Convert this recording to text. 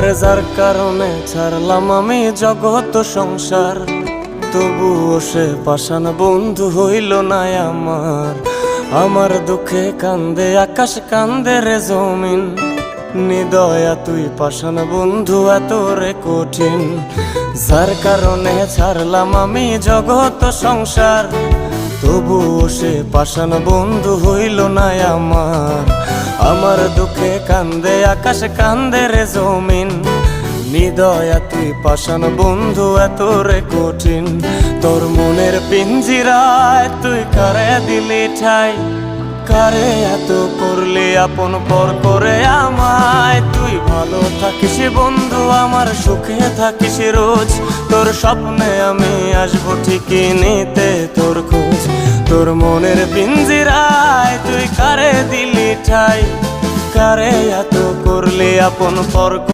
আরে যার কারণে ছাড়লাম আমি জগৎ সংসার, তবুও সে পাষাণ বন্ধু হইল না আমার। আমার দুঃখে কান্দে আকাশ, কান্দে রে জমিন, নিদয়া তুই পাষাণ বন্ধু এত রে কঠিন। যার কারণে ছাড়লাম আমি জগৎ সংসার, তবুও সে পাষাণ বন্ধু হইল না আমার। আমার দুঃখে কান্দে আকাশ, কান্দে রে জমিন, নিদয়া তুই পাষাণ বন্ধু এত রে কঠিন। তোর মনের পিঞ্জিরায় তুই কারে দিলি ঠাই, কারে এত করলি আপন পর করে আমায়। তুই ভালো থাকিস বন্ধু আমার, সুখে থাকিস রোজ, তোর স্বপ্নে আমি আসবো ঠিকই নিতে তোর খোঁজ। তোর মনের পিঞ্জিরায় তুই কারে দিলি ঠাই, কারে এত করলি আপন পর।